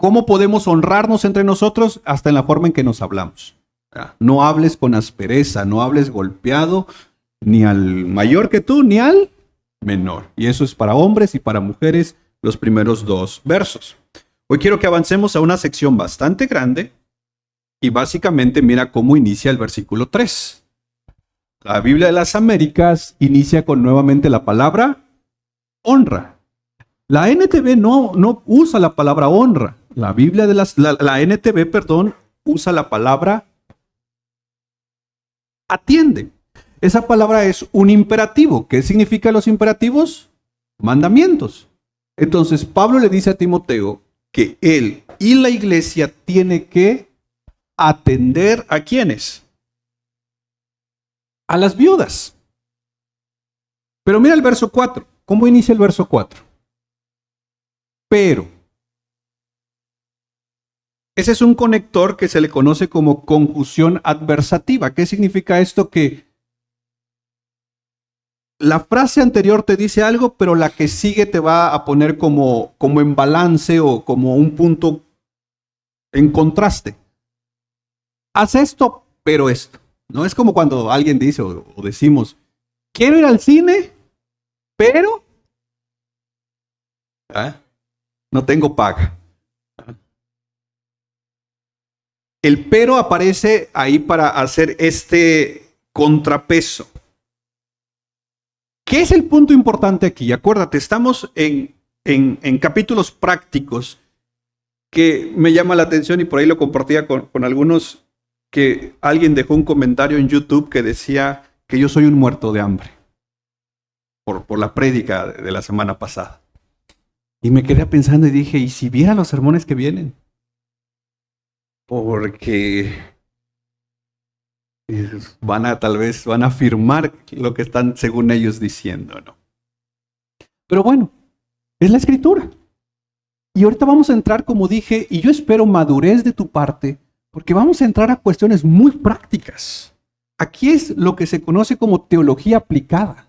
¿Cómo podemos honrarnos entre nosotros? Hasta en la forma en que nos hablamos. No hables con aspereza, no hables golpeado, ni al mayor que tú, ni al menor. Y eso es para hombres y para mujeres, los primeros 2 versos. Hoy quiero que avancemos a una sección bastante grande y básicamente mira cómo inicia el versículo 3. La Biblia de las Américas inicia con nuevamente la palabra honra. La NTV no usa la palabra honra. La Biblia de la NTV, perdón, usa la palabra atiende. Esa palabra es un imperativo. ¿Qué significan los imperativos? Mandamientos. Entonces Pablo le dice a Timoteo que él y la iglesia tiene que atender ¿a quiénes? A las viudas. Pero mira el verso 4. ¿Cómo inicia el verso 4? Pero. Ese es un conector que se le conoce como conjunción adversativa. ¿Qué significa esto? Que la frase anterior te dice algo, pero la que sigue te va a poner como en balance o como un punto en contraste. Haz esto, pero esto. No es como cuando alguien dice o decimos, quiero ir al cine, pero no tengo paga. El pero aparece ahí para hacer este contrapeso. ¿Qué es el punto importante aquí? Acuérdate, estamos en capítulos prácticos que me llama la atención y por ahí lo compartía con algunos, que alguien dejó un comentario en YouTube que decía que yo soy un muerto de hambre por la prédica de la semana pasada. Y me quedé pensando y dije, ¿y si viera los sermones que vienen? Porque tal vez van a afirmar lo que están según ellos diciendo, ¿no? Pero bueno, es la escritura. Y ahorita vamos a entrar, como dije, y yo espero madurez de tu parte, porque vamos a entrar a cuestiones muy prácticas. Aquí es lo que se conoce como teología aplicada.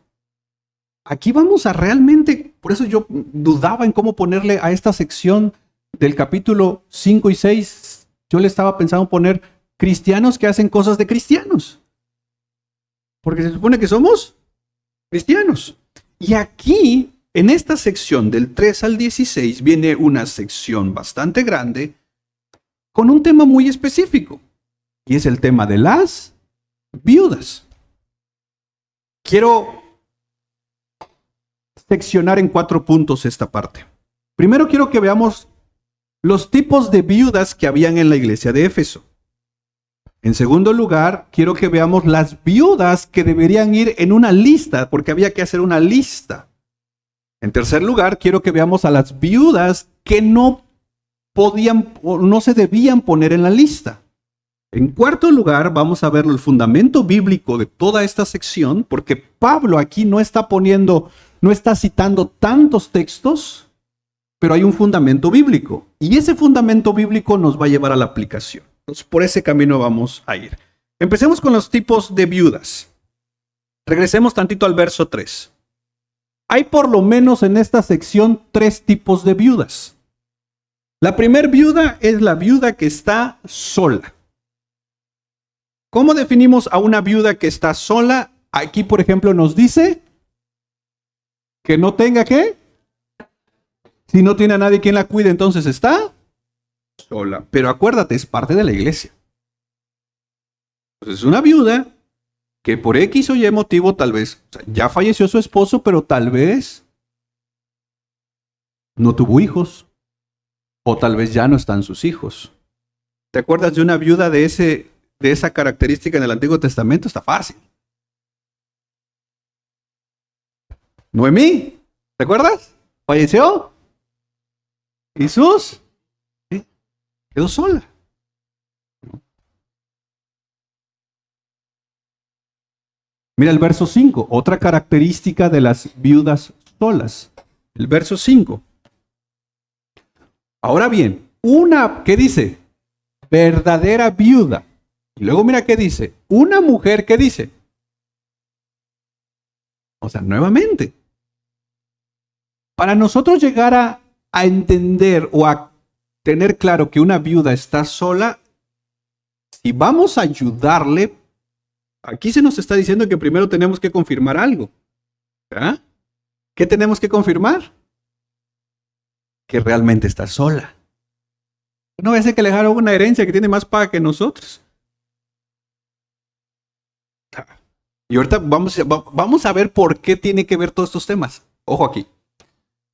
Aquí vamos a realmente, por eso yo dudaba en cómo ponerle a esta sección del capítulo 5 y 6, yo le estaba pensando poner cristianos que hacen cosas de cristianos. Porque se supone que somos cristianos. Y aquí, en esta sección del 3 al 16, viene una sección bastante grande con un tema muy específico. Y es el tema de las viudas. Quiero seccionar en 4 puntos esta parte. Primero quiero que veamos los tipos de viudas que habían en la iglesia de Éfeso. En segundo lugar, quiero que veamos las viudas que deberían ir en una lista, porque había que hacer una lista. En tercer lugar, quiero que veamos a las viudas que no podían o no se debían poner en la lista. En cuarto lugar, vamos a ver el fundamento bíblico de toda esta sección, porque Pablo aquí no está citando tantos textos, pero hay un fundamento bíblico. Y ese fundamento bíblico nos va a llevar a la aplicación. Entonces, por ese camino vamos a ir. Empecemos con los tipos de viudas. Regresemos tantito al verso 3. Hay por lo menos en esta sección 3 tipos de viudas. La primer viuda es la viuda que está sola. ¿Cómo definimos a una viuda que está sola? Aquí, por ejemplo, nos dice que no tenga ¿qué? Si no tiene a nadie quien la cuide, entonces está sola. Pero acuérdate, es parte de la iglesia. Entonces es una viuda que por X o Y motivo tal vez ya falleció su esposo, pero tal vez no tuvo hijos. O tal vez ya no están sus hijos. ¿Te acuerdas de una viuda de esa característica en el Antiguo Testamento? Está fácil. Noemí, ¿te acuerdas? Falleció. ¿Y sus? ¿Sí? Quedó sola. Mira el verso 5, otra característica de las viudas solas. El verso 5. Ahora bien, ¿qué dice? Verdadera viuda. Y luego mira qué dice. Una mujer, ¿qué dice? O sea, nuevamente. Para nosotros llegar a entender o a tener claro que una viuda está sola, si vamos a ayudarle, aquí se nos está diciendo que primero tenemos que confirmar algo. ¿Verdad? ¿Qué tenemos que confirmar? Que realmente está sola. No voy a hacer que le dejaron una herencia que tiene más paga que nosotros. Y ahorita vamos a ver por qué tiene que ver todos estos temas. Ojo aquí.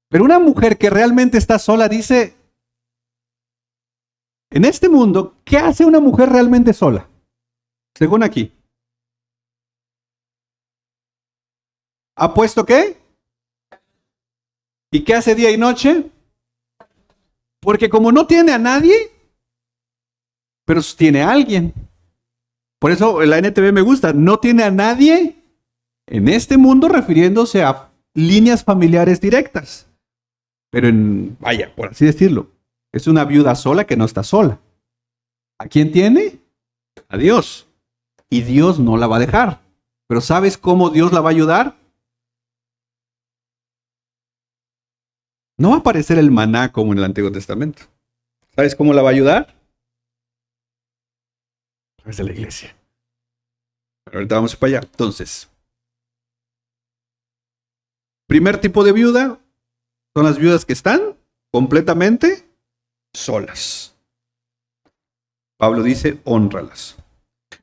Pero una mujer que realmente está sola dice, en este mundo, ¿qué hace una mujer realmente sola? Según aquí. ¿Ha puesto qué? ¿Y qué hace día y noche? Porque como no tiene a nadie, pero tiene a alguien. Por eso la NTV me gusta. No tiene a nadie en este mundo, refiriéndose a líneas familiares directas. Pero vaya, por así decirlo, es una viuda sola que no está sola. ¿A quién tiene? A Dios. Y Dios no la va a dejar. Pero ¿sabes cómo Dios la va a ayudar? No va a aparecer el maná como en el Antiguo Testamento. ¿Sabes cómo la va a ayudar? A través de la iglesia. Pero ahorita vamos para allá. Entonces, primer tipo de viuda son las viudas que están completamente solas. Pablo dice, hónralas.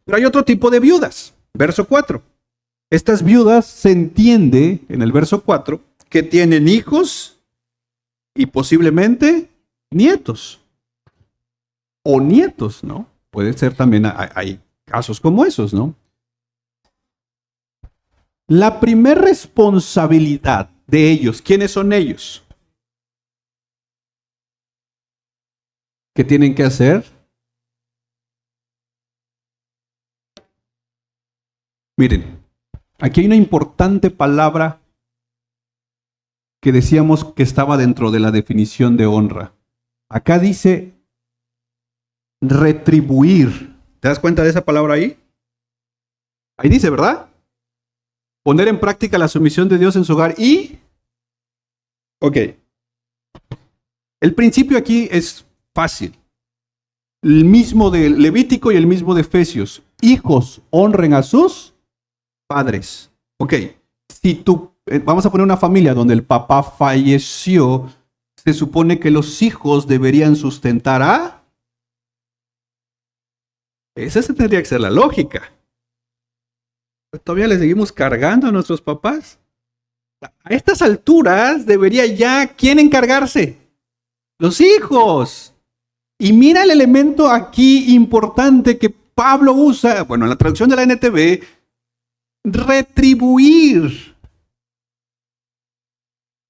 Pero hay otro tipo de viudas. Verso 4. Estas viudas se entiende en el verso 4 que tienen hijos y posiblemente nietos. O nietos, ¿no? Puede ser también, hay casos como esos, ¿no? La primer responsabilidad de ellos, ¿quiénes son ellos? ¿Qué tienen que hacer? Miren, aquí hay una importante palabra que decíamos que estaba dentro de la definición de honra. Acá dice retribuir. ¿Te das cuenta de esa palabra ahí? Ahí dice, ¿verdad? Poner en práctica la sumisión de Dios en su hogar y... Ok. El principio aquí es fácil. El mismo de Levítico y el mismo de Efesios. Hijos, honren a sus padres. Ok. Si tú, vamos a poner una familia donde el papá falleció, se supone que los hijos deberían sustentar a... Esa tendría que ser la lógica. Todavía le seguimos cargando a nuestros papás. A estas alturas debería ya, ¿quién encargarse? Los hijos. Y mira el elemento aquí importante que Pablo usa, bueno, en la traducción de la NTV, retribuir.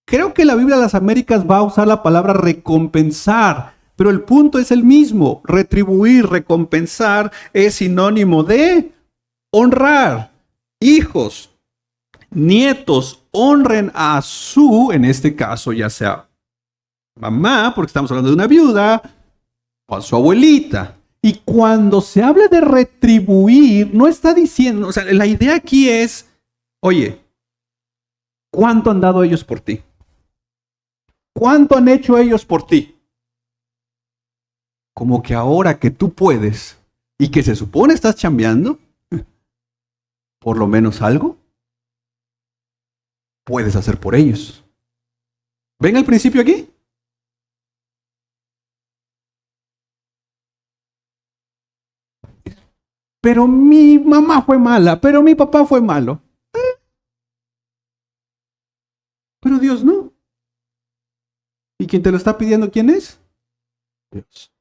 Creo que la Biblia de las Américas va a usar la palabra recompensar, pero el punto es el mismo. Retribuir, recompensar es sinónimo de honrar. Hijos, nietos, honren a su, en este caso ya sea mamá, porque estamos hablando de una viuda, o a su abuelita. Y cuando se habla de retribuir, no está diciendo, o sea, la idea aquí es, oye, ¿cuánto han dado ellos por ti? ¿Cuánto han hecho ellos por ti? Como que ahora que tú puedes y que se supone estás chambeando, por lo menos algo puedes hacer por ellos. ¿Ven el principio aquí? Pero mi mamá fue mala, pero mi papá fue malo. Pero Dios no. ¿Y quien te lo está pidiendo quién es? Dios.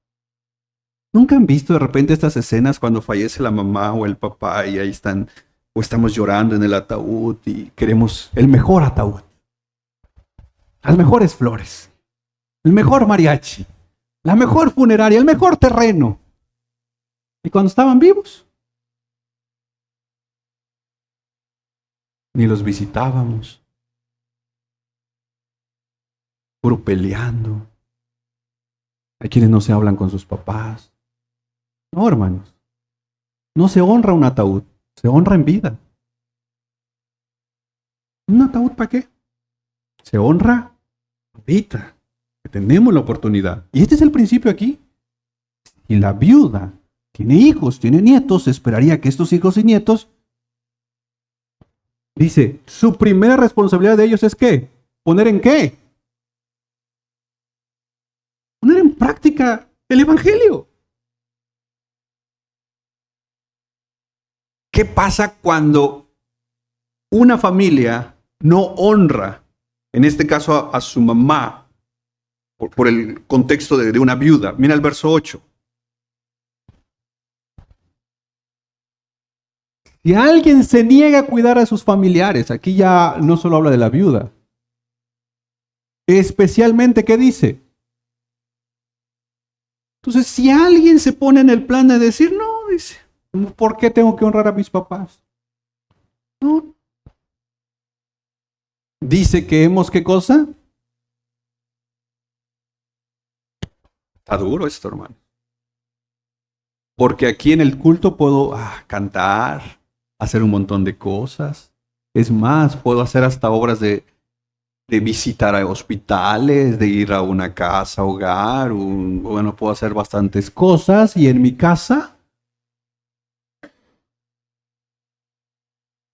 ¿Nunca han visto de repente estas escenas cuando fallece la mamá o el papá y ahí están, o estamos llorando en el ataúd y queremos el mejor ataúd, las mejores flores, el mejor mariachi, la mejor funeraria, el mejor terreno? ¿Y cuando estaban vivos? Ni los visitábamos. Puro peleando. Hay quienes no se hablan con sus papás. No, hermanos. No se honra un ataúd, se honra en vida. ¿Un ataúd para qué? Se honra vida. Tenemos la oportunidad. Y este es el principio aquí. Si la viuda tiene hijos, tiene nietos, se esperaría que estos hijos y nietos, dice, su primera responsabilidad de ellos es ¿qué? ¿Poner en qué? Poner en práctica el Evangelio. ¿Qué pasa cuando una familia no honra, en este caso a su mamá, por el contexto de una viuda? Mira el verso 8. Si alguien se niega a cuidar a sus familiares, aquí ya no solo habla de la viuda, especialmente, ¿qué dice? Entonces, si alguien se pone en el plan de decir, no, dice, ¿por qué tengo que honrar a mis papás? No. Dice que hemos, ¿qué cosa? Está duro esto, hermano. Porque aquí en el culto puedo cantar, hacer un montón de cosas. Es más, puedo hacer hasta obras de visitar a hospitales, de ir a una casa, hogar. Bueno, puedo hacer bastantes cosas. Y en mi casa,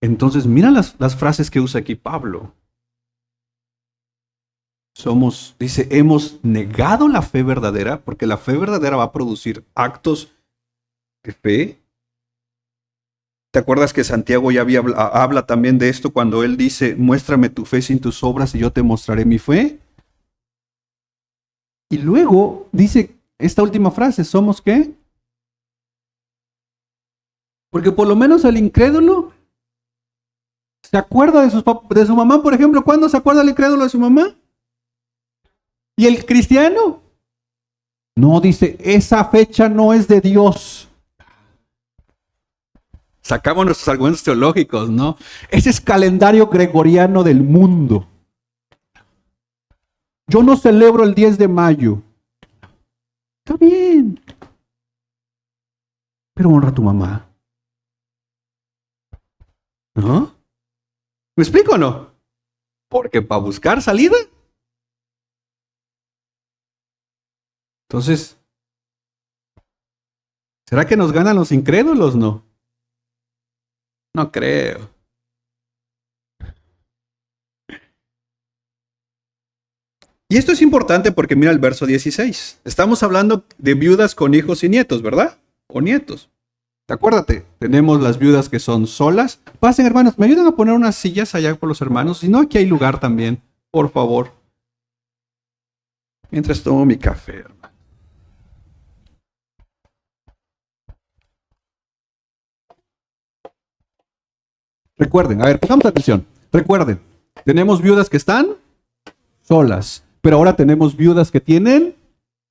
entonces mira las frases que usa aquí Pablo. Dice, hemos negado la fe verdadera, porque la fe verdadera va a producir actos de fe. ¿Te acuerdas que Santiago ya habla también de esto cuando él dice, muéstrame tu fe sin tus obras y yo te mostraré mi fe? Y luego dice esta última frase, ¿somos qué? Porque por lo menos el incrédulo se acuerda de su mamá, por ejemplo. ¿Cuándo se acuerda el incrédulo de su mamá? ¿Y el cristiano? No, dice, esa fecha no es de Dios. Sacamos nuestros argumentos teológicos, ¿no? Ese es calendario gregoriano del mundo. Yo no celebro el 10 de mayo. Está bien. Pero honra a tu mamá. ¿No? ¿Me explico o no? Porque para buscar salida. Entonces, ¿será que nos ganan los incrédulos? No. No creo. Y esto es importante porque mira el verso 16. Estamos hablando de viudas con hijos y nietos, ¿verdad? O nietos. Acuérdate, tenemos las viudas que son solas. Pasen, hermanos, ¿me ayudan a poner unas sillas allá por los hermanos? Si no, aquí hay lugar también, por favor. Mientras tomo mi café, hermano. Recuerden, a ver, pongamos atención. Recuerden, tenemos viudas que están solas, pero ahora tenemos viudas que tienen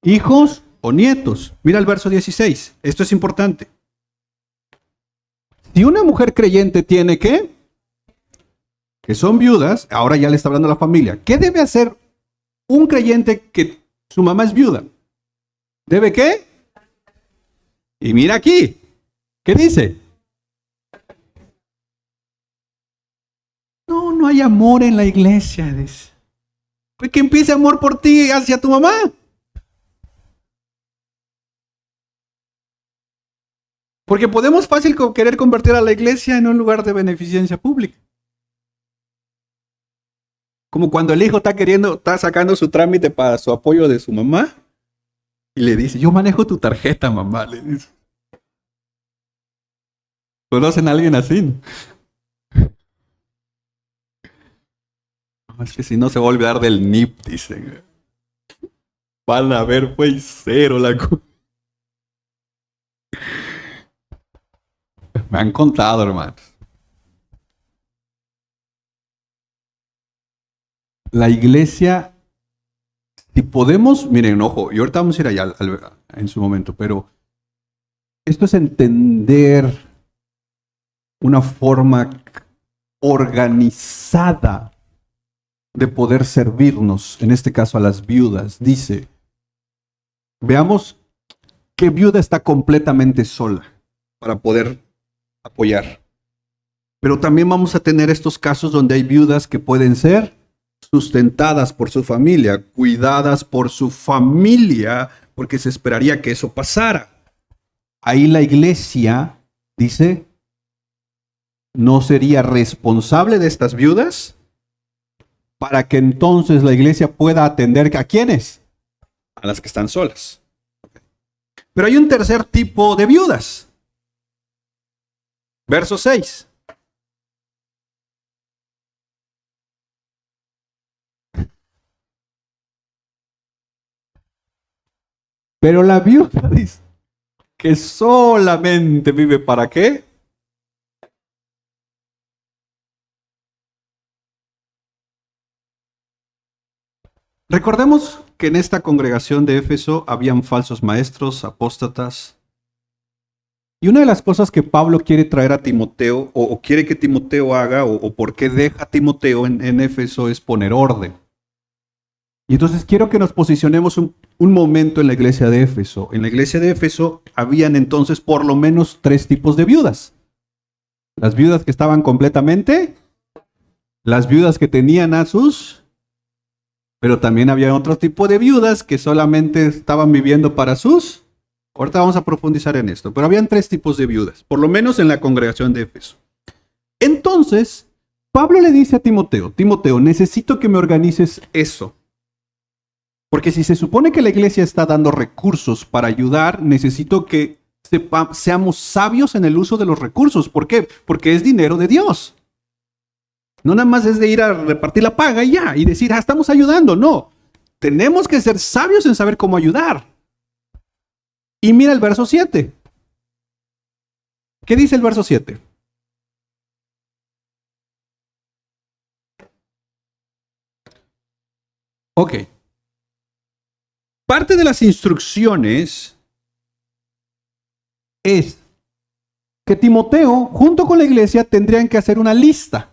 hijos o nietos. Mira el verso 16. Esto es importante. Si una mujer creyente tiene ¿qué? Que son viudas, ahora ya le está hablando a la familia. ¿Qué debe hacer un creyente que su mamá es viuda? ¿Debe qué? Y mira aquí. ¿Qué dice? No hay amor en la iglesia, dice. Pues que empiece amor por ti hacia tu mamá. Porque podemos fácil querer convertir a la iglesia en un lugar de beneficencia pública. Como cuando el hijo está sacando su trámite para su apoyo de su mamá. Y le dice, yo manejo tu tarjeta, mamá, le dice. ¿Conocen a alguien así? No, es que si no se va a olvidar del NIP, dicen. Van a ver, fue cero la cosa. Me han contado, hermanos. La iglesia, si podemos, miren, ojo, y ahorita vamos a ir allá en su momento, pero esto es entender una forma organizada de poder servirnos, en este caso a las viudas. Dice, veamos qué viuda está completamente sola para poder apoyar. Pero también vamos a tener estos casos donde hay viudas que pueden ser sustentadas por su familia, cuidadas por su familia, porque se esperaría que eso pasara. Ahí la iglesia, dice, no sería responsable de estas viudas para que entonces la iglesia pueda atender ¿a quiénes? A las que están solas. Pero hay un tercer tipo de viudas. Verso 6. Pero la viuda dice que solamente vive ¿para qué? Recordemos que en esta congregación de Éfeso habían falsos maestros, apóstatas. Y una de las cosas que Pablo quiere traer a Timoteo, o quiere que Timoteo haga, o por qué deja a Timoteo en Éfeso, es poner orden. Y entonces quiero que nos posicionemos un momento en la iglesia de Éfeso. En la iglesia de Éfeso habían entonces por lo menos 3 tipos de viudas. Las viudas que estaban completamente, las viudas que tenían a sus, pero también había otro tipo de viudas que solamente estaban viviendo para sus. Ahorita vamos a profundizar en esto, pero habían 3 tipos de viudas, por lo menos en la congregación de Éfeso. Entonces, Pablo le dice a Timoteo, Timoteo, necesito que me organices eso. Porque si se supone que la iglesia está dando recursos para ayudar, necesito que seamos sabios en el uso de los recursos. ¿Por qué? Porque es dinero de Dios. No nada más es de ir a repartir la paga y ya, y decir, estamos ayudando. No, tenemos que ser sabios en saber cómo ayudar. Y mira el verso 7. ¿Qué dice el verso 7? Ok. Parte de las instrucciones es que Timoteo, junto con la iglesia, tendrían que hacer una lista.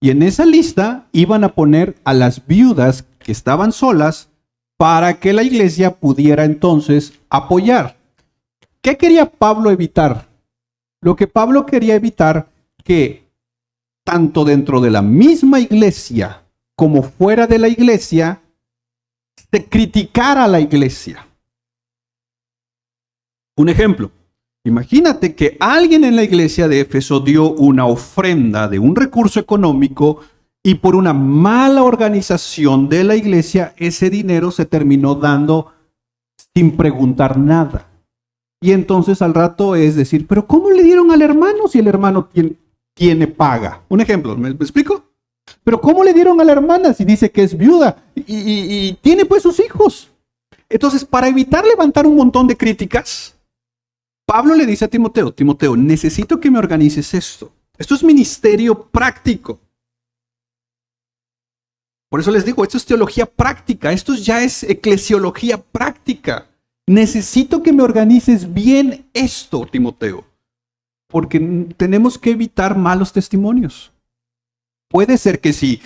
Y en esa lista iban a poner a las viudas que estaban solas para que la iglesia pudiera entonces apoyar. ¿Qué quería Pablo evitar? Lo que Pablo quería evitar que tanto dentro de la misma iglesia como fuera de la iglesia se criticara a la iglesia. Un ejemplo. Imagínate que alguien en la iglesia de Éfeso dio una ofrenda de un recurso económico y por una mala organización de la iglesia ese dinero se terminó dando sin preguntar nada. Y entonces al rato es decir, pero ¿cómo le dieron al hermano si el hermano tiene paga? Un ejemplo, ¿me explico? Pero ¿cómo le dieron a la hermana si dice que es viuda y tiene pues sus hijos? Entonces, para evitar levantar un montón de críticas, Pablo le dice a Timoteo, Timoteo, necesito que me organices esto. Esto es ministerio práctico. Por eso les digo, esto es teología práctica, esto ya es eclesiología práctica. Necesito que me organices bien esto, Timoteo, porque tenemos que evitar malos testimonios. Puede ser que sí,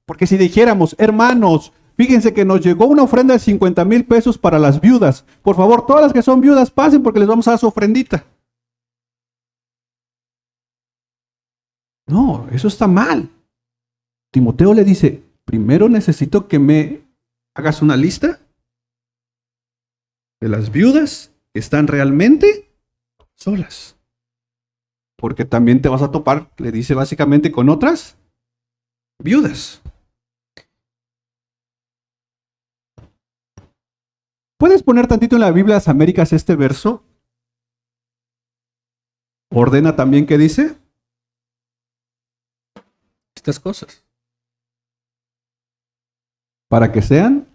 porque si dijéramos, hermanos, fíjense que nos llegó una ofrenda de 50,000 pesos para las viudas. Por favor, todas las que son viudas pasen porque les vamos a dar su ofrendita. No, eso está mal. Timoteo le dice, primero necesito que me hagas una lista de las viudas que están realmente solas. Porque también te vas a topar, le dice básicamente, con otras viudas. ¿Puedes poner tantito en la Biblia de las Américas este verso? Ordena también qué dice. Estas cosas. Para que den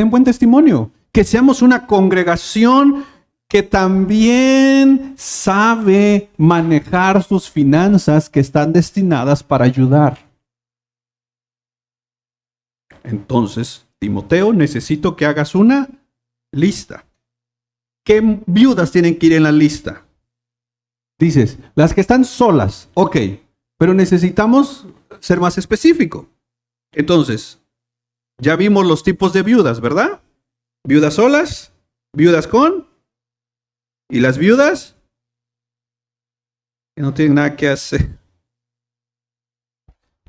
buen testimonio. Que seamos una congregación que también sabe manejar sus finanzas que están destinadas para ayudar. Entonces, Timoteo, necesito que hagas una lista. ¿Qué viudas tienen que ir en la lista? Dices, las que están solas, ok, pero necesitamos ser más específico. Entonces, ya vimos los tipos de viudas, ¿verdad? Viudas solas, viudas con, y las viudas que no tienen nada que hacer.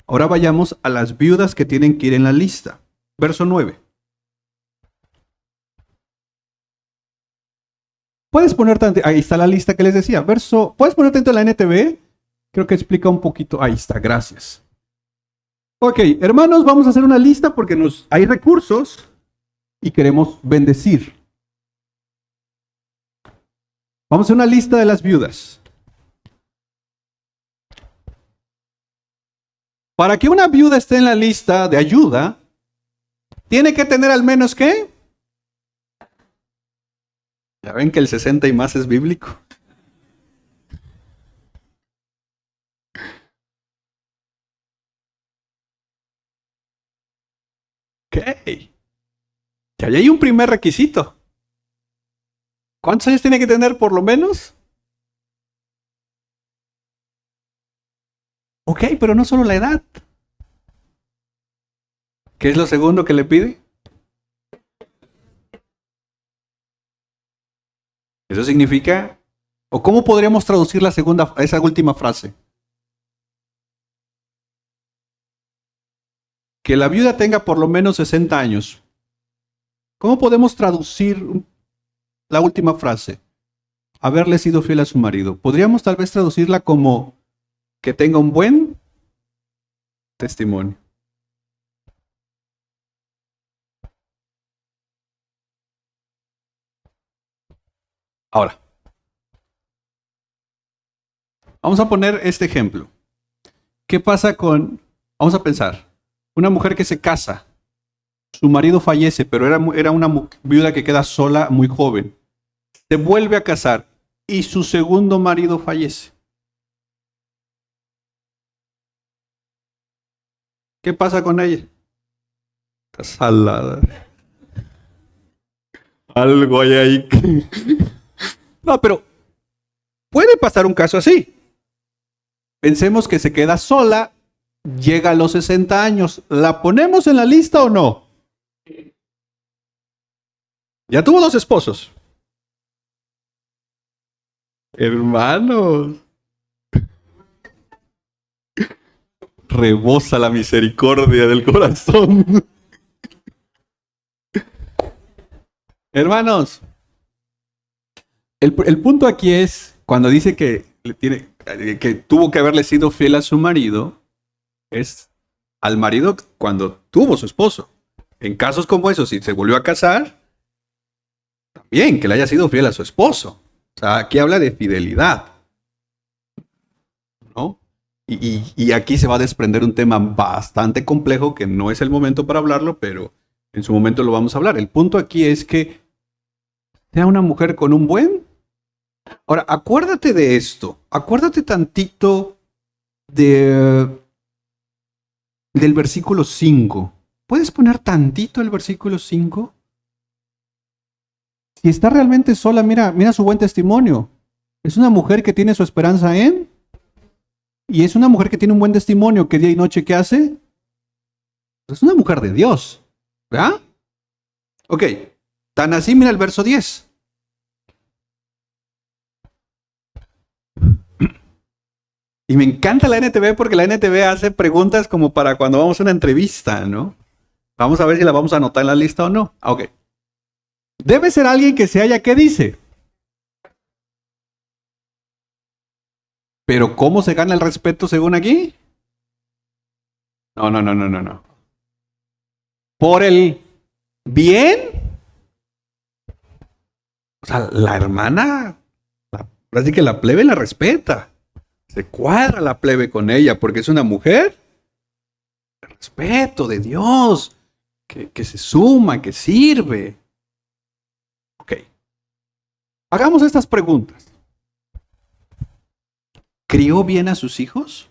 Ahora vayamos a las viudas que tienen que ir en la lista. Verso 9. Puedes poner ahí está la lista que les decía. Puedes poner tanto en la NTV. Creo que explica un poquito. Ahí está, gracias. Ok, hermanos, vamos a hacer una lista porque hay recursos y queremos bendecir. Vamos a hacer una lista de las viudas. Para que una viuda esté en la lista de ayuda, tiene que tener al menos ¿qué? Ya ven que el 60 y más es bíblico. Ok. Ya hay un primer requisito. ¿Cuántos años tiene que tener por lo menos? Ok, pero no solo la edad. ¿Qué es lo segundo que le pide? Eso significa, o cómo podríamos traducir esa última frase. Que la viuda tenga por lo menos 60 años. ¿Cómo podemos traducir la última frase? Haberle sido fiel a su marido. Podríamos tal vez traducirla como que tenga un buen testimonio. Ahora, vamos a poner este ejemplo. ¿Qué pasa vamos a pensar, una mujer que se casa, su marido fallece, pero era una viuda que queda sola muy joven, se vuelve a casar y su segundo marido fallece. ¿Qué pasa con ella? Está salada. Algo hay ahí. No, pero puede pasar un caso así. Pensemos que se queda sola, llega a los 60 años. ¿La ponemos en la lista o no? Ya tuvo 2 esposos. Hermanos. Rebosa la misericordia del corazón. Hermanos, el punto aquí es, cuando dice que tuvo que haberle sido fiel a su marido, es al marido cuando tuvo su esposo. En casos como esos, si se volvió a casar, también que le haya sido fiel a su esposo. O sea, aquí habla de fidelidad, ¿no? Y aquí se va a desprender un tema bastante complejo que no es el momento para hablarlo, pero en su momento lo vamos a hablar. El punto aquí es que sea una mujer con un buen. Ahora, acuérdate de esto. Acuérdate tantito del versículo 5. ¿Puedes poner tantito el versículo 5? Si está realmente sola, mira su buen testimonio. Es una mujer que tiene su esperanza en. Y es una mujer que tiene un buen testimonio, que día y noche, ¿qué hace? Es una mujer de Dios. ¿Verdad? Ok. Tan así, mira el verso 10. Y me encanta la NTV porque la NTV hace preguntas como para cuando vamos a una entrevista, ¿no? Vamos a ver si la vamos a anotar en la lista o no. Ok. Debe ser alguien que se haya, ¿qué dice? Pero ¿cómo se gana el respeto según aquí? No. Por el bien. O sea, la hermana, así que la plebe la respeta. Se cuadra la plebe con ella porque es una mujer de respeto de Dios, que se suma, que sirve. Ok. Hagamos estas preguntas. ¿Crió bien a sus hijos?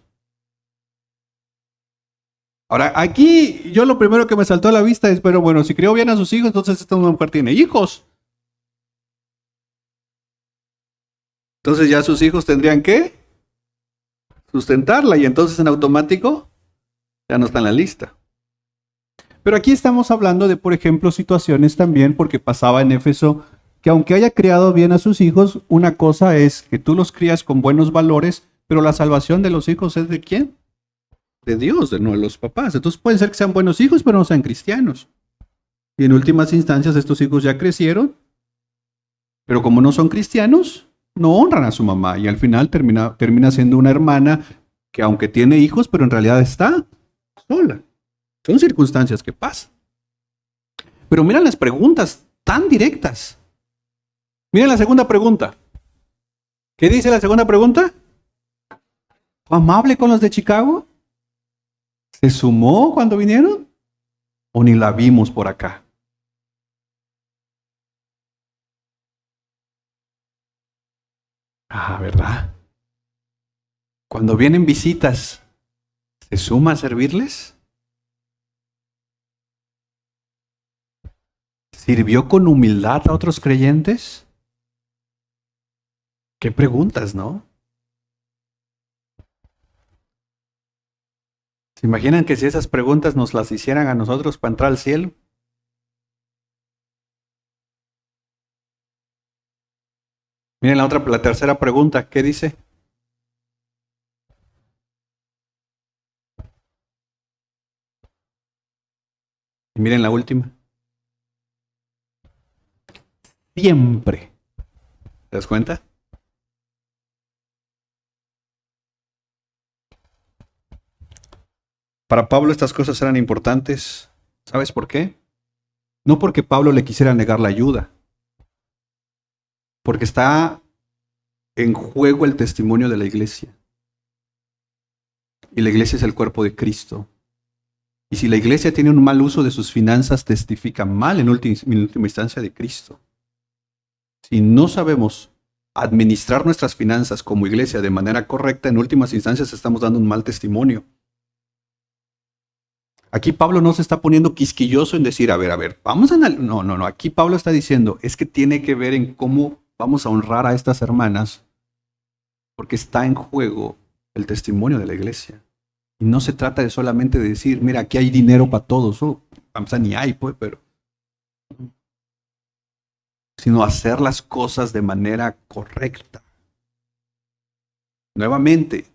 Ahora, aquí yo lo primero que me saltó a la vista es, pero bueno, si crió bien a sus hijos, entonces esta mujer tiene hijos. Entonces ya sus hijos tendrían que sustentarla y entonces en automático ya no está en la lista. Pero aquí estamos hablando de, por ejemplo, situaciones también, porque pasaba en Éfeso, que aunque haya criado bien a sus hijos, una cosa es que tú los crías con buenos valores, pero la salvación de los hijos es ¿de quién? de Dios, no de los papás. Entonces pueden ser que sean buenos hijos, pero no sean cristianos. Y en últimas instancias estos hijos ya crecieron, pero como no son cristianos, no honran a su mamá y al final termina siendo una hermana que aunque tiene hijos, pero en realidad está sola. Son circunstancias que pasan. Pero miren las preguntas tan directas. Miren la segunda pregunta. ¿Qué dice la segunda pregunta? ¿Fue amable con los de Chicago? ¿Se sumó cuando vinieron? ¿O ni la vimos por acá? Ah, ¿verdad? Cuando vienen visitas, ¿se suma a servirles? ¿Sirvió con humildad a otros creyentes? Qué preguntas, ¿no? ¿Se imaginan que si esas preguntas nos las hicieran a nosotros para entrar al cielo? Miren la tercera pregunta, ¿qué dice? Y miren la última. Siempre. ¿Te das cuenta? Para Pablo estas cosas eran importantes. ¿Sabes por qué? No porque Pablo le quisiera negar la ayuda, porque está en juego el testimonio de la iglesia. Y la iglesia es el cuerpo de Cristo. Y si la iglesia tiene un mal uso de sus finanzas, testifica mal en última instancia de Cristo. Si no sabemos administrar nuestras finanzas como iglesia de manera correcta, en últimas instancias estamos dando un mal testimonio. Aquí Pablo no se está poniendo quisquilloso en decir, a ver, vamos a analizar. No. Aquí Pablo está diciendo, es que tiene que ver en cómo vamos a honrar a estas hermanas, porque está en juego el testimonio de la iglesia. Y no se trata de solamente de decir, mira, aquí hay dinero para todos. Vamos a ni hay, pues, pero. Sino hacer las cosas de manera correcta. Nuevamente,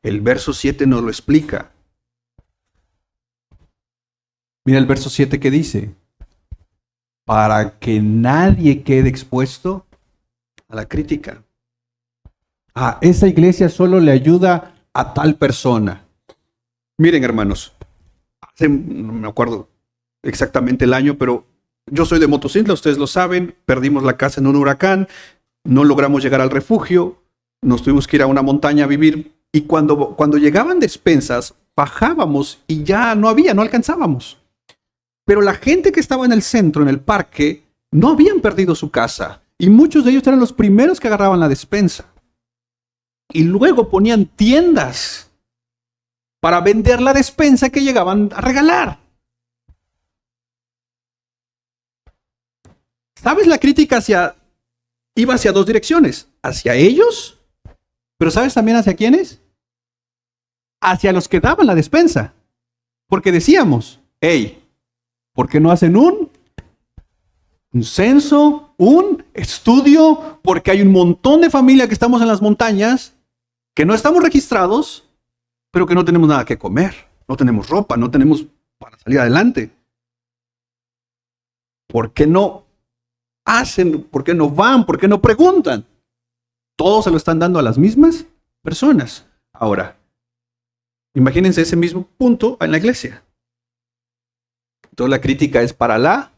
el verso 7 nos lo explica. Mira el verso 7 que dice, para que nadie quede expuesto a la crítica. Esa iglesia solo le ayuda a tal persona. Miren, hermanos, no me acuerdo exactamente el año, pero yo soy de Motocintla, ustedes lo saben, perdimos la casa en un huracán, no logramos llegar al refugio, nos tuvimos que ir a una montaña a vivir, y cuando llegaban despensas, bajábamos y ya no alcanzábamos. Pero la gente que estaba en el centro, en el parque, no habían perdido su casa. Y muchos de ellos eran los primeros que agarraban la despensa. Y luego ponían tiendas para vender la despensa que llegaban a regalar. ¿Sabes? La crítica iba hacia dos direcciones. Hacia ellos, pero ¿sabes también hacia quiénes? Hacia los que daban la despensa. Porque decíamos, hey, ¿por qué no hacen un censo, un estudio? Porque hay un montón de familia que estamos en las montañas, que no estamos registrados, pero que no tenemos nada que comer, no tenemos ropa, no tenemos para salir adelante. ¿Por qué no hacen? ¿Por qué no van? ¿Por qué no preguntan? Todos se lo están dando a las mismas personas. Ahora, imagínense ese mismo punto en la iglesia. Entonces la crítica es para la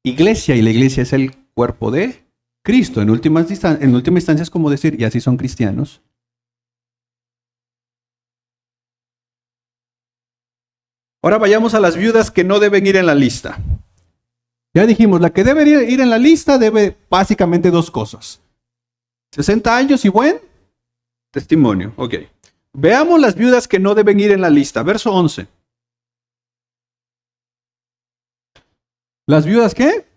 iglesia y la iglesia es el cuerpo de Cristo. En última instancia es como decir, y así son cristianos. Ahora vayamos a las viudas que no deben ir en la lista. Ya dijimos, la que debe ir en la lista debe básicamente dos cosas. 60 años y buen testimonio. Ok. Veamos las viudas que no deben ir en la lista. Verso 11. ¿Las viudas qué?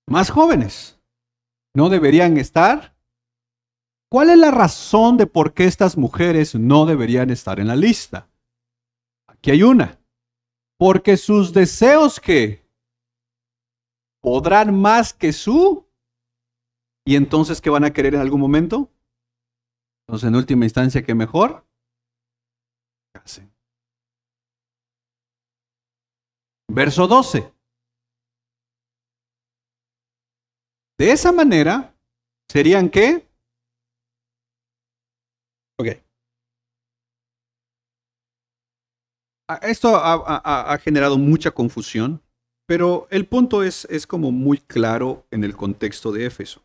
Más jóvenes. No deberían estar. ¿Cuál es la razón de por qué estas mujeres no deberían estar en la lista? Aquí hay una. Porque sus deseos ¿qué? Podrán más que su. ¿Y entonces qué van a querer en algún momento? Entonces en última instancia, ¿qué mejor? casen. Verso 12. De esa manera, ¿serían qué? Ok. Esto ha generado mucha confusión, pero el punto es como muy claro en el contexto de Éfeso.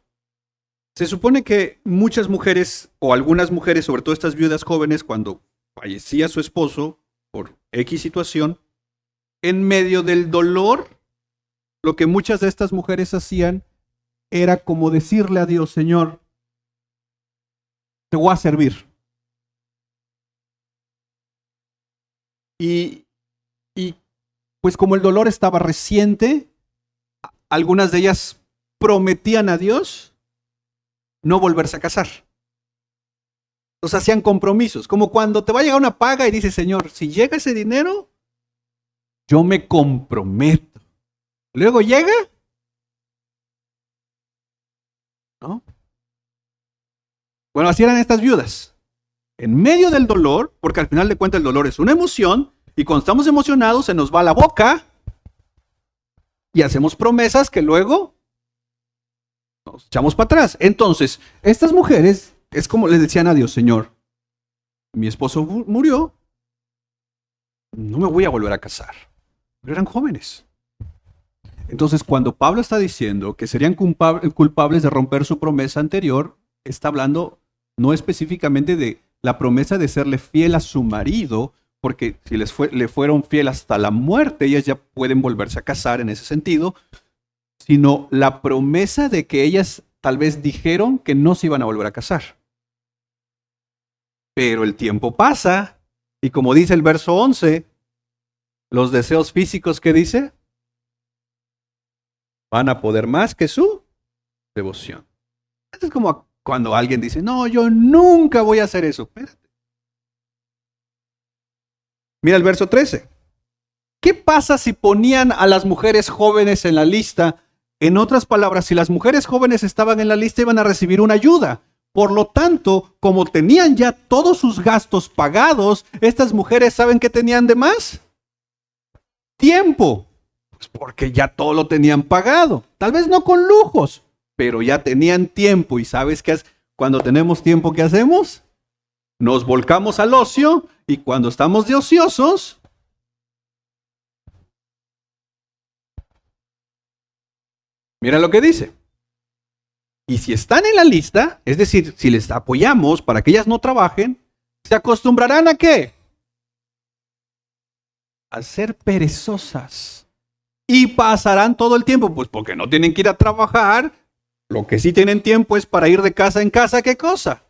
Se supone que muchas mujeres, o algunas mujeres, sobre todo estas viudas jóvenes, cuando fallecía su esposo por X situación, en medio del dolor, lo que muchas de estas mujeres hacían era como decirle a Dios: Señor, te voy a servir. Y, y pues como el dolor estaba reciente, algunas de ellas prometían a Dios no volverse a casar. Entonces hacían compromisos, como cuando te va a llegar una paga y dices: Señor, si llega ese dinero, yo me comprometo. Luego llega, ¿no? Bueno, así eran estas viudas. En medio del dolor, porque al final de cuentas el dolor es una emoción, y cuando estamos emocionados se nos va la boca y hacemos promesas que luego nos echamos para atrás. Entonces, estas mujeres es como les decían a Dios: Señor, mi esposo murió, no me voy a volver a casar. Pero eran jóvenes. Entonces, cuando Pablo está diciendo que serían culpables de romper su promesa anterior, está hablando no específicamente de la promesa de serle fiel a su marido, porque si le fueron fiel hasta la muerte, ellas ya pueden volverse a casar en ese sentido, sino la promesa de que ellas tal vez dijeron que no se iban a volver a casar. Pero el tiempo pasa, y como dice el verso 11, los deseos físicos que dice van a poder más que su devoción. Es como cuando alguien dice: no, yo nunca voy a hacer eso. Espérate. Mira el verso 13. ¿Qué pasa si ponían a las mujeres jóvenes en la lista? En otras palabras, si las mujeres jóvenes estaban en la lista, iban a recibir una ayuda. Por lo tanto, como tenían ya todos sus gastos pagados, estas mujeres, ¿saben qué tenían de más? Tiempo. Pues porque ya todo lo tenían pagado. Tal vez no con lujos, pero ya tenían tiempo. ¿Y sabes qué es? Cuando tenemos tiempo, ¿qué hacemos? Nos volcamos al ocio, y cuando estamos de ociosos, mira lo que dice. Y si están en la lista, es decir, si les apoyamos para que ellas no trabajen, ¿se acostumbrarán a qué? A ser perezosas. Y pasarán todo el tiempo, pues porque no tienen que ir a trabajar. Lo que sí tienen tiempo es para ir de casa en casa. ¿Qué cosa?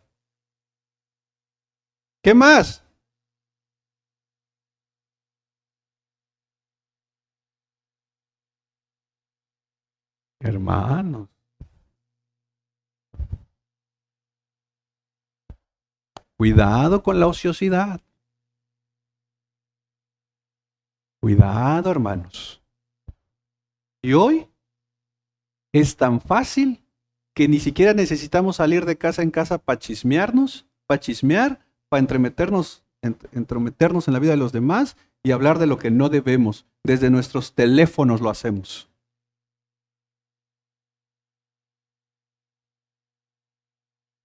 ¿Qué más? Hermanos, cuidado con la ociosidad. Cuidado, hermanos. Y hoy es tan fácil que ni siquiera necesitamos salir de casa en casa para chismearnos, para chismear, para entrometernos en la vida de los demás y hablar de lo que no debemos. Desde nuestros teléfonos lo hacemos.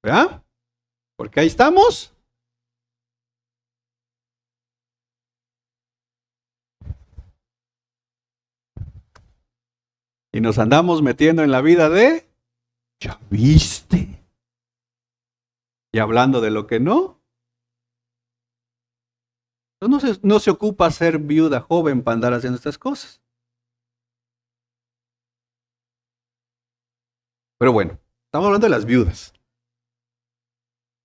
¿Verdad? Porque ahí estamos. Y nos andamos metiendo en la vida de, ¿ya viste? Y hablando de lo que no. No se ocupa ser viuda joven para andar haciendo estas cosas. Pero bueno, estamos hablando de las viudas.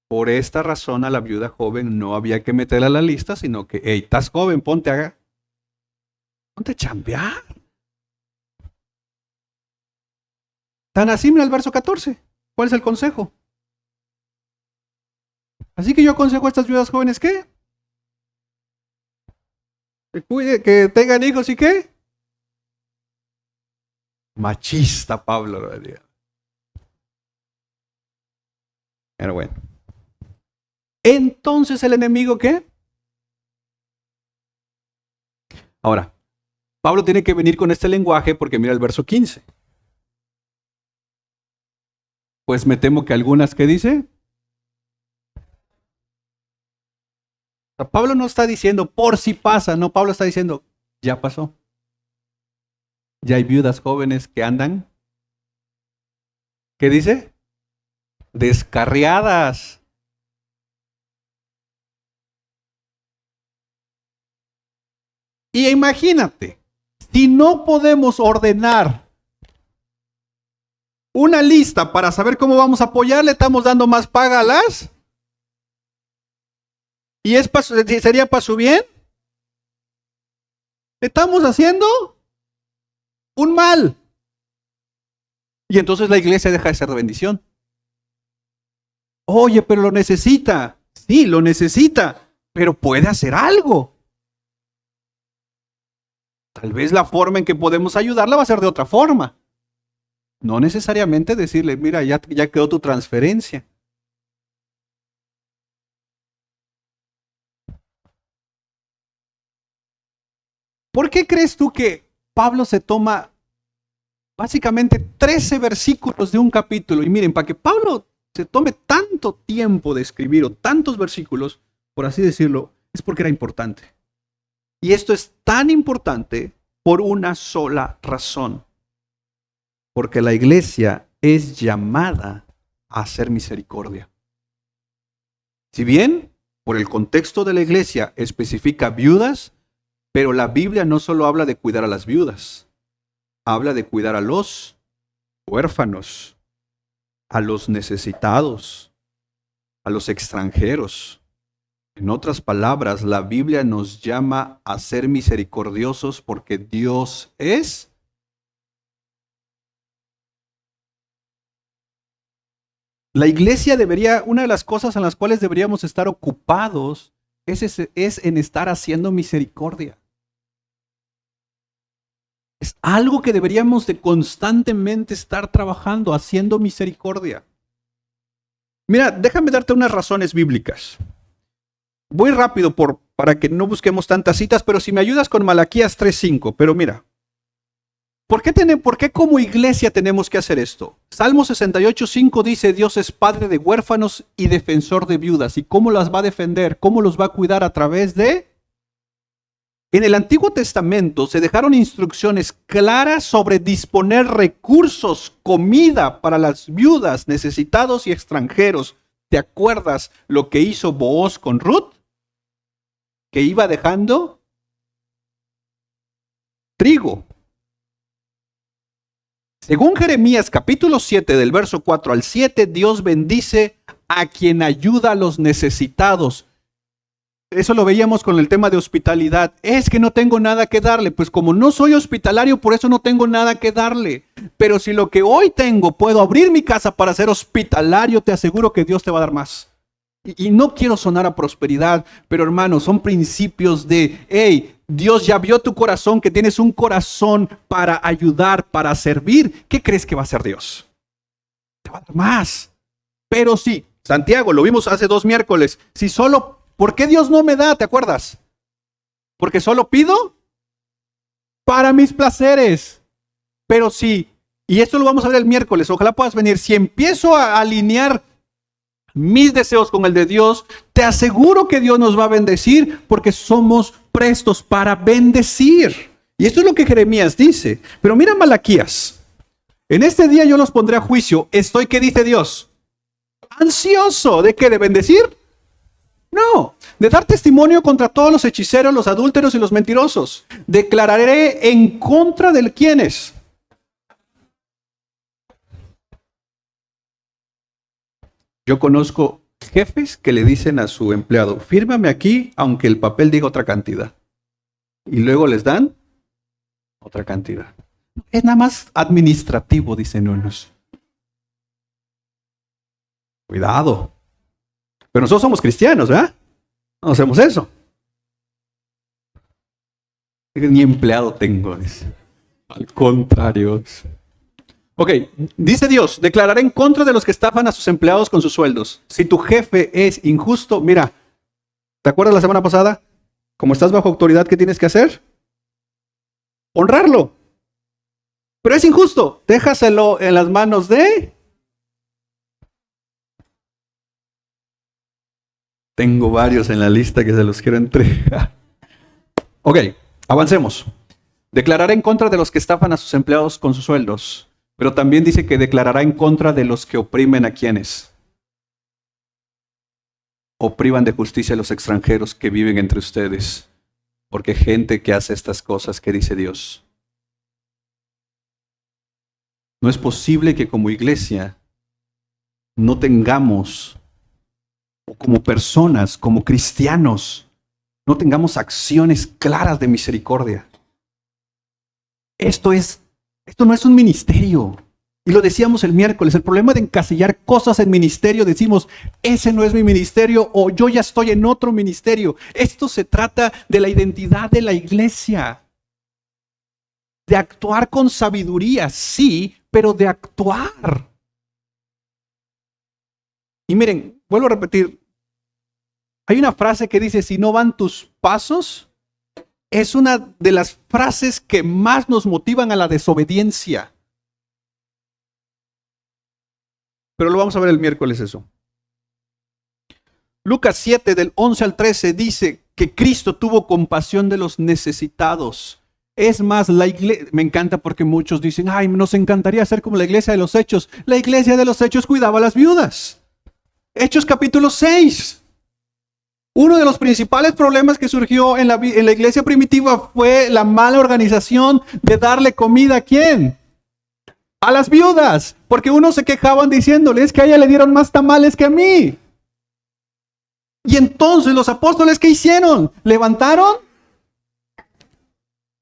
Por esta razón a la viuda joven no había que meterla a la lista, sino que: hey, estás joven, ponte a chambear. Tan así, mira el verso 14. ¿Cuál es el consejo? Así que yo aconsejo a estas viudas jóvenes que cuide, que tengan hijos y qué. Machista, Pablo. Pero bueno. Entonces el enemigo, ¿qué? Ahora, Pablo tiene que venir con este lenguaje porque mira el verso 15. Pues me temo que algunas, ¿qué dice? O sea, Pablo no está diciendo por si pasa, no, Pablo está diciendo ya pasó. Ya hay viudas jóvenes que andan, ¿qué dice? Descarriadas. Y imagínate, si no podemos ordenar una lista para saber cómo vamos a apoyar, le estamos dando más paga a las. ¿Y sería para su bien? Le estamos haciendo un mal. Y entonces la iglesia deja de ser de bendición. Oye, pero lo necesita. Sí, lo necesita, pero puede hacer algo. Tal vez la forma en que podemos ayudarla va a ser de otra forma. No necesariamente decirle, mira, ya quedó tu transferencia. ¿Por qué crees tú que Pablo se toma básicamente 13 versículos de un capítulo? Y miren, para que Pablo se tome tanto tiempo de escribir o tantos versículos, por así decirlo, es porque era importante. Y esto es tan importante por una sola razón. Porque la iglesia es llamada a hacer misericordia. Si bien, por el contexto de la iglesia especifica viudas, pero la Biblia no solo habla de cuidar a las viudas, habla de cuidar a los huérfanos, a los necesitados, a los extranjeros. En otras palabras, la Biblia nos llama a ser misericordiosos porque Dios es. La iglesia una de las cosas en las cuales deberíamos estar ocupados es en estar haciendo misericordia. Es algo que deberíamos de constantemente estar trabajando, haciendo misericordia. Mira, déjame darte unas razones bíblicas. Voy rápido para que no busquemos tantas citas, pero si me ayudas con Malaquías 3:5, pero mira, ¿por qué como iglesia tenemos que hacer esto? Salmo 68:5 dice, Dios es padre de huérfanos y defensor de viudas. ¿Y cómo las va a defender? ¿Cómo los va a cuidar? A través de. En el Antiguo Testamento se dejaron instrucciones claras sobre disponer recursos, comida para las viudas, necesitados y extranjeros. ¿Te acuerdas lo que hizo Booz con Ruth? Que iba dejando trigo. Según Jeremías capítulo 7 del verso 4 al 7, Dios bendice a quien ayuda a los necesitados. Eso lo veíamos con el tema de hospitalidad. Es que no tengo nada que darle. Pues como no soy hospitalario, por eso no tengo nada que darle. Pero si lo que hoy tengo puedo abrir mi casa para ser hospitalario, te aseguro que Dios te va a dar más. Y no quiero sonar a prosperidad, pero hermanos, son principios de, hey, Dios ya vio tu corazón, que tienes un corazón para ayudar, para servir. ¿Qué crees que va a hacer Dios? Te va a dar más. Pero sí, Santiago, lo vimos hace 2 miércoles. Si solo, ¿por qué Dios no me da? ¿Te acuerdas? Porque solo pido para mis placeres. Pero sí, y esto lo vamos a ver el miércoles, ojalá puedas venir. Si empiezo a alinear mis deseos con el de Dios, te aseguro que Dios nos va a bendecir porque somos prestos para bendecir. Y esto es lo que Jeremías dice. Pero mira Malaquías. En este día yo los pondré a juicio. Estoy, ¿qué dice Dios? ¿Ansioso de qué? ¿De bendecir? No, de dar testimonio contra todos los hechiceros, los adúlteros y los mentirosos. Declararé en contra de ¿quiénes? Yo conozco jefes que le dicen a su empleado, fírmame aquí aunque el papel diga otra cantidad. Y luego les dan otra cantidad. Es nada más administrativo, dicen unos. Cuidado. Pero nosotros somos cristianos, ¿verdad? No hacemos eso. Ni empleado tengo, dice. Al contrario. Ok, dice Dios, declararé en contra de los que estafan a sus empleados con sus sueldos. Si tu jefe es injusto, mira, ¿te acuerdas la semana pasada? Como estás bajo autoridad, ¿qué tienes que hacer? honrarlo. Pero es injusto. Déjaselo en las manos de... Tengo varios en la lista que se los quiero entregar. Ok, avancemos. Declarará en contra de los que estafan a sus empleados con sus sueldos, pero también dice que declarará en contra de los que oprimen a quienes o privan de justicia a los extranjeros que viven entre ustedes, porque gente que hace estas cosas, ¿qué dice Dios? No es posible que como iglesia no tengamos, o como personas, como cristianos, no tengamos acciones claras de misericordia. Esto no es un ministerio. Y lo decíamos el miércoles, el problema de encasillar cosas en ministerio, decimos, ese no es mi ministerio o yo ya estoy en otro ministerio. Esto se trata de la identidad de la iglesia. De actuar con sabiduría, sí, pero de actuar. Y miren, vuelvo a repetir, hay una frase que dice, si no van tus pasos, es una de las frases que más nos motivan a la desobediencia. Pero lo vamos a ver el miércoles eso. Lucas 7, del 11 al 13, dice que Cristo tuvo compasión de los necesitados. Es más, la iglesia, me encanta porque muchos dicen, ay, nos encantaría ser como la iglesia de los Hechos. La iglesia de los Hechos cuidaba a las viudas. Hechos capítulo 6. Uno de los principales problemas que surgió en la iglesia primitiva fue la mala organización de darle comida ¿a quién? A las viudas, porque unos se quejaban diciéndoles que a ella le dieron más tamales que a mí. Y entonces los apóstoles, ¿qué hicieron? Levantaron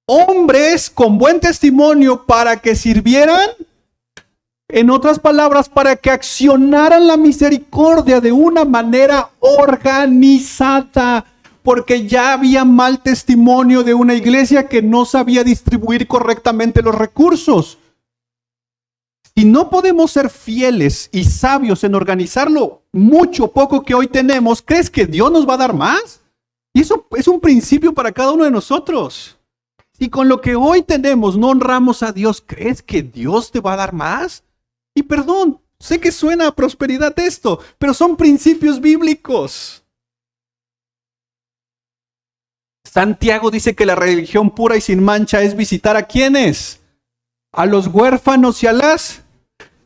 hombres con buen testimonio para que sirvieran, en otras palabras, para que accionaran la misericordia de una manera organizada, porque ya había mal testimonio de una iglesia que no sabía distribuir correctamente los recursos. Y no podemos ser fieles y sabios en organizarlo mucho poco que hoy tenemos. ¿Crees que Dios nos va a dar más? Y eso es un principio para cada uno de nosotros. Si con lo que hoy tenemos no honramos a Dios, ¿crees que Dios te va a dar más? Y perdón, sé que suena a prosperidad esto, pero son principios bíblicos. Santiago dice que la religión pura y sin mancha es visitar a ¿quiénes? A los huérfanos y a las...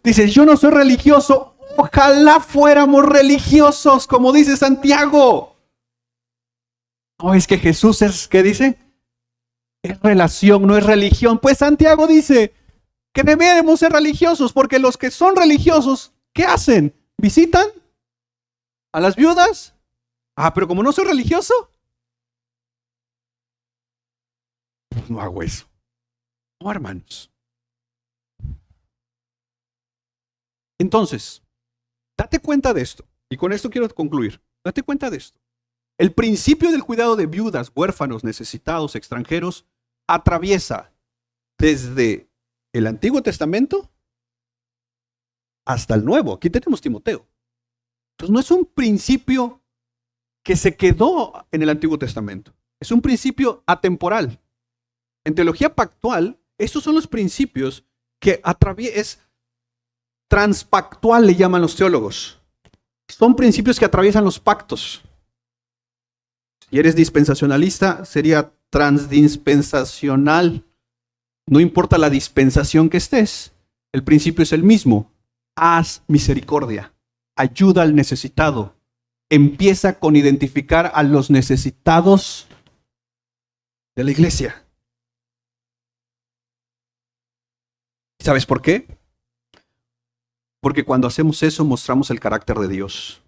Dices, yo no soy religioso. Ojalá fuéramos religiosos, como dice Santiago. No, es que Jesús es, ¿qué dice? Es relación, no es religión. Pues Santiago dice que debemos ser religiosos, porque los que son religiosos, ¿qué hacen? ¿Visitan a las viudas? Ah, pero como no soy religioso, pues no hago eso. No, hermanos. Entonces, date cuenta de esto, y con esto quiero concluir. Date cuenta de esto. El principio del cuidado de viudas, huérfanos, necesitados, extranjeros, atraviesa desde el Antiguo Testamento hasta el Nuevo. Aquí tenemos Timoteo. Entonces no es un principio que se quedó en el Antiguo Testamento. Es un principio atemporal. En teología pactual, estos son los principios que atraviesan, transpactual le llaman los teólogos. Son principios que atraviesan los pactos. Si eres dispensacionalista, sería transdispensacional. No importa la dispensación que estés, el principio es el mismo. Haz misericordia, ayuda al necesitado. Empieza con identificar a los necesitados de la iglesia. ¿Sabes por qué? Porque cuando hacemos eso mostramos el carácter de Dios.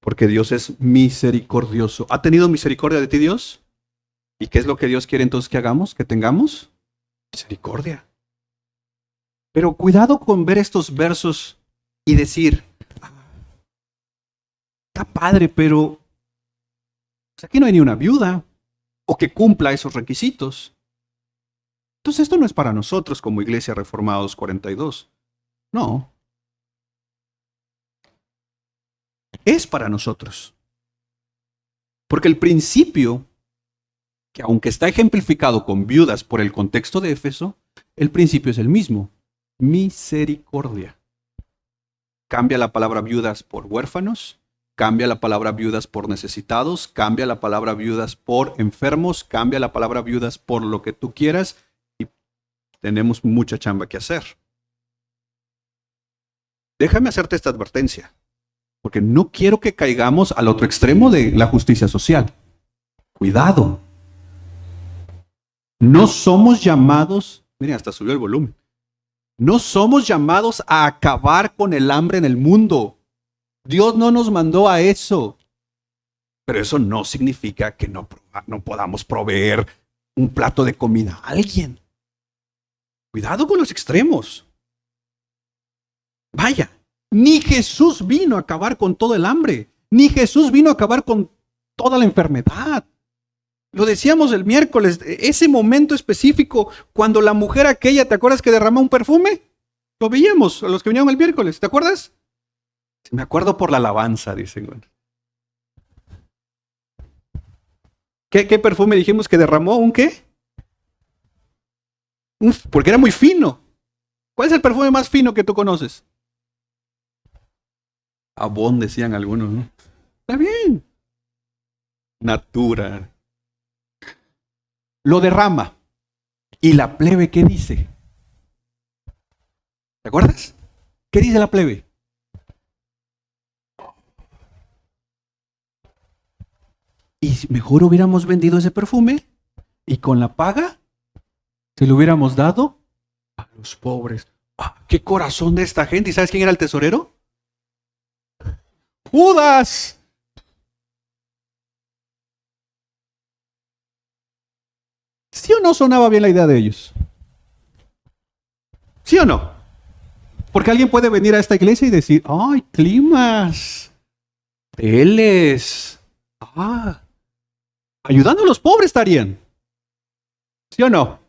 Porque Dios es misericordioso. ¿Ha tenido misericordia de ti Dios? ¿Y qué es lo que Dios quiere entonces que hagamos? ¿Que tengamos? Misericordia. Pero cuidado con ver estos versos y decir, está padre, pero pues aquí no hay ni una viuda o que cumpla esos requisitos. Entonces esto no es para nosotros como Iglesia Reformados 42. No. Es para nosotros. Porque el principio que aunque está ejemplificado con viudas por el contexto de Éfeso, el principio es el mismo: misericordia. Cambia la palabra viudas por huérfanos, cambia la palabra viudas por necesitados, cambia la palabra viudas por enfermos, cambia la palabra viudas por lo que tú quieras, y tenemos mucha chamba que hacer. Déjame hacerte esta advertencia, porque no quiero que caigamos al otro extremo de la justicia social. Cuidado. No somos llamados, miren, hasta subió el volumen. No somos llamados a acabar con el hambre en el mundo. Dios no nos mandó a eso. Pero eso no significa que no podamos proveer un plato de comida a alguien. Cuidado con los extremos. Vaya, ni Jesús vino a acabar con todo el hambre, ni Jesús vino a acabar con toda la enfermedad. Lo decíamos el miércoles, ese momento específico, cuando la mujer aquella, ¿te acuerdas que derramó un perfume? Lo veíamos, a los que vinieron el miércoles, ¿te acuerdas? Me acuerdo por la alabanza, dicen. ¿Qué perfume dijimos que derramó? ¿Un qué? Porque era muy fino. ¿Cuál es el perfume más fino que tú conoces? Avon, decían algunos, ¿no? Está bien. Natura. Lo derrama. ¿Y la plebe qué dice? ¿Te acuerdas? ¿Qué dice la plebe? Y mejor hubiéramos vendido ese perfume y con la paga se lo hubiéramos dado a los pobres. ¡Qué corazón de esta gente! ¿Y sabes quién era el tesorero? ¡Judas! ¿Sí o no sonaba bien la idea de ellos? ¿Sí o no? Porque alguien puede venir a esta iglesia y decir, ¡ay, climas! Teles. Ayudando a los pobres estarían. ¿Sí o no?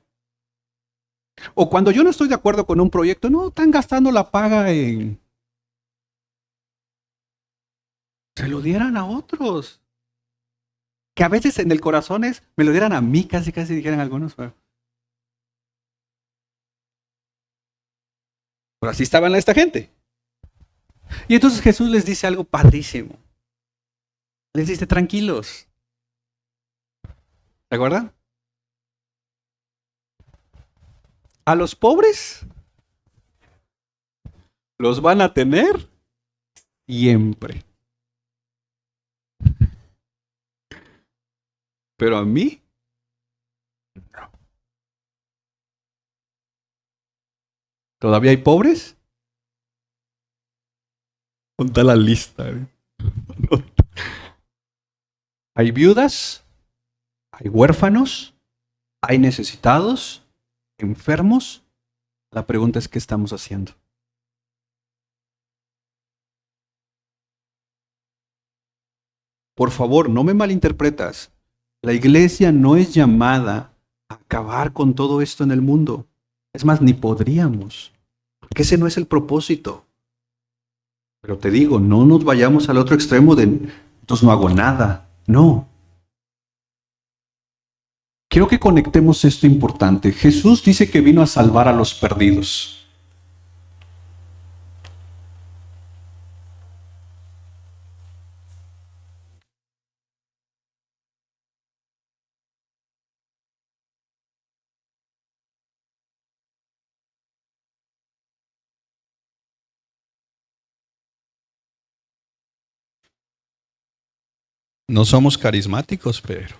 O cuando yo no estoy de acuerdo con un proyecto, no, están gastando la paga en... Se lo dieran a otros. Que a veces en el corazón es, me lo dieran a mí, casi dijeran algunos. Pero así estaban esta gente. Y entonces Jesús les dice algo padrísimo. Les dice, tranquilos. ¿Se acuerdan? A los pobres los van a tener siempre. Pero a mí, no. ¿Todavía hay pobres? Ponta la lista. Hay viudas, hay huérfanos, hay necesitados, enfermos. La pregunta es, ¿qué estamos haciendo? Por favor, no me malinterpretas. La iglesia no es llamada a acabar con todo esto en el mundo. Es más, ni podríamos. Porque ese no es el propósito. Pero te digo, no nos vayamos al otro extremo de, entonces no hago nada. No. Quiero que conectemos esto importante. Jesús dice que vino a salvar a los perdidos. No somos carismáticos, pero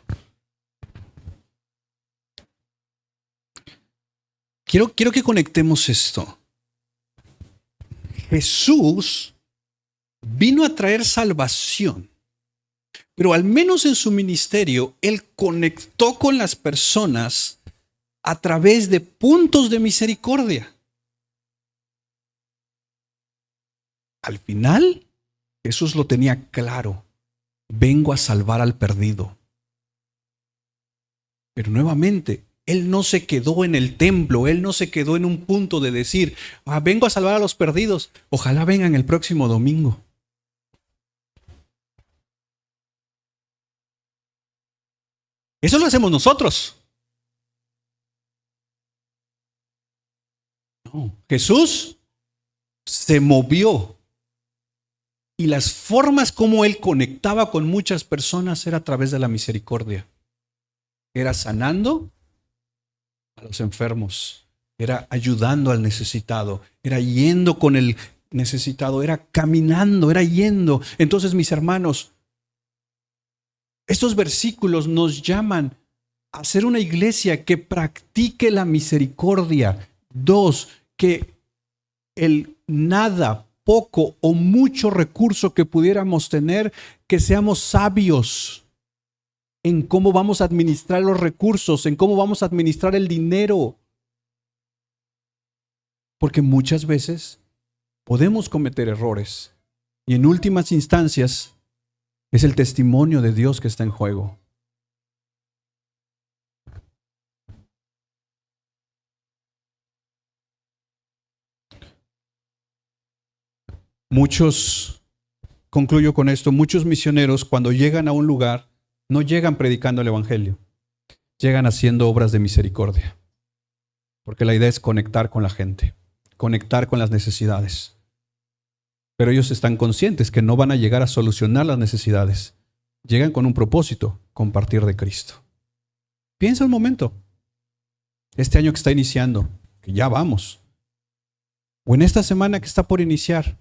quiero que conectemos esto. Jesús vino a traer salvación, pero al menos en su ministerio, Él conectó con las personas a través de puntos de misericordia. Al final, Jesús lo tenía claro. Vengo a salvar al perdido. Pero nuevamente, Él no se quedó en el templo, Él no se quedó en un punto de decir, vengo a salvar a los perdidos, ojalá vengan el próximo domingo. Eso lo hacemos nosotros. No, Jesús se movió y las formas como Él conectaba con muchas personas era a través de la misericordia. Era sanando a los enfermos, era ayudando al necesitado, era yendo con el necesitado, era caminando, era yendo. Entonces, mis hermanos, estos versículos nos llaman a ser una iglesia que practique la misericordia. 2, que el nada, poco o mucho recurso que pudiéramos tener, que seamos sabios en cómo vamos a administrar los recursos, en cómo vamos a administrar el dinero. Porque muchas veces podemos cometer errores y en últimas instancias es el testimonio de Dios que está en juego. Concluyo con esto, muchos misioneros cuando llegan a un lugar no llegan predicando el evangelio, llegan haciendo obras de misericordia. Porque la idea es conectar con la gente, conectar con las necesidades. Pero ellos están conscientes que no van a llegar a solucionar las necesidades. Llegan con un propósito, compartir de Cristo. Piensa un momento. Este año que está iniciando, que ya vamos, o en esta semana que está por iniciar,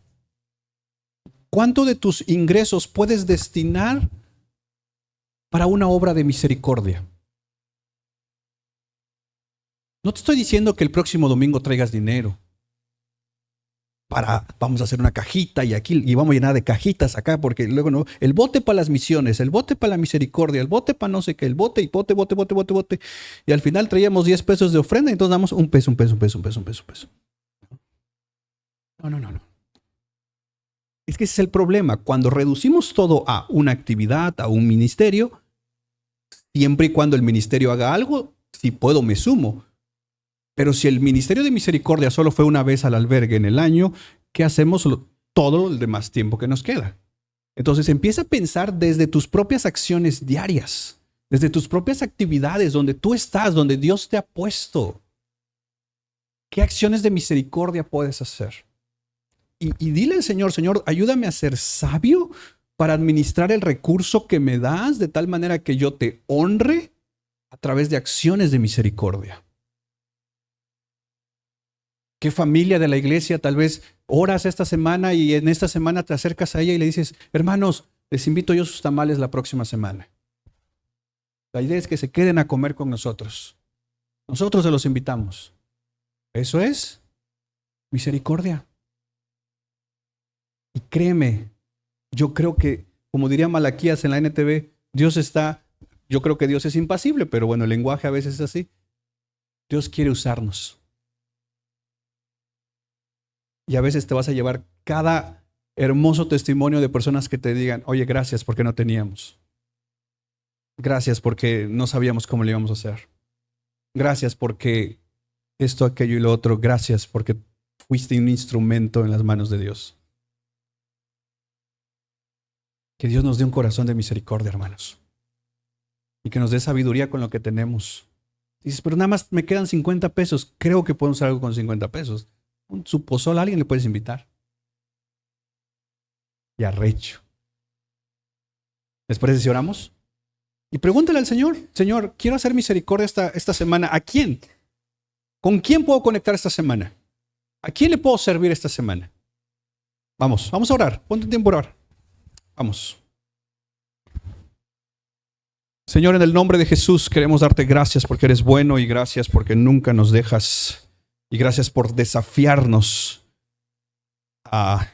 ¿cuánto de tus ingresos puedes destinar para una obra de misericordia? No te estoy diciendo que el próximo domingo traigas dinero. Vamos a hacer una cajita y vamos a llenar de cajitas acá, porque luego no, el bote para las misiones, el bote para la misericordia, el bote para no sé qué, el bote y bote. Y al final traíamos 10 pesos de ofrenda y entonces damos un peso. No. Es que ese es el problema. Cuando reducimos todo a una actividad, a un ministerio, siempre y cuando el ministerio haga algo, si puedo me sumo. Pero si el ministerio de misericordia solo fue una vez al albergue en el año, ¿qué hacemos todo el demás tiempo que nos queda? Entonces empieza a pensar desde tus propias acciones diarias, desde tus propias actividades, donde tú estás, donde Dios te ha puesto. ¿Qué acciones de misericordia puedes hacer? Y dile al Señor, Señor, ayúdame a ser sabio para administrar el recurso que me das de tal manera que yo te honre a través de acciones de misericordia. ¿Qué familia de la iglesia tal vez oras esta semana y en esta semana te acercas a ella y le dices, hermanos, les invito yo sus tamales la próxima semana? La idea es que se queden a comer con nosotros. Nosotros se los invitamos. Eso es misericordia. Y créeme, yo creo que, como diría Malaquías en la NTV, yo creo que Dios es impasible, pero bueno, el lenguaje a veces es así. Dios quiere usarnos. Y a veces te vas a llevar cada hermoso testimonio de personas que te digan, oye, gracias porque no teníamos. Gracias porque no sabíamos cómo le íbamos a hacer. Gracias porque esto, aquello y lo otro. Gracias porque fuiste un instrumento en las manos de Dios. Que Dios nos dé un corazón de misericordia, hermanos. Y que nos dé sabiduría con lo que tenemos. Dices, pero nada más me quedan 50 pesos. Creo que podemos hacer algo con 50 pesos. Su pozol a alguien le puedes invitar. Y arrecho. ¿Les parece si oramos? Y pregúntale al Señor, Señor, quiero hacer misericordia esta semana. ¿A quién? ¿Con quién puedo conectar esta semana? ¿A quién le puedo servir esta semana? Vamos a orar. Ponte tiempo por orar. Vamos. Señor, en el nombre de Jesús queremos darte gracias porque eres bueno y gracias porque nunca nos dejas. Y gracias por desafiarnos a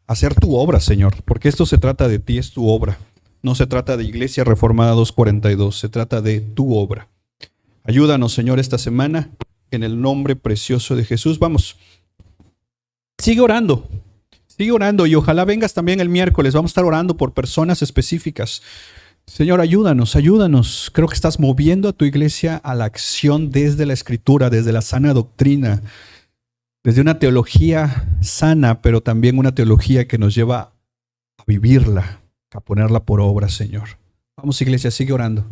hacer tu obra, Señor, porque esto se trata de ti, es tu obra. No se trata de Iglesia Reformada 242, se trata de tu obra. Ayúdanos, Señor, esta semana, en el nombre precioso de Jesús. Vamos, sigue orando y ojalá vengas también el miércoles. Vamos a estar orando por personas específicas. Señor, ayúdanos. Creo que estás moviendo a tu iglesia a la acción desde la Escritura, desde la sana doctrina, desde una teología sana, pero también una teología que nos lleva a vivirla, a ponerla por obra, Señor. Vamos, iglesia, sigue orando.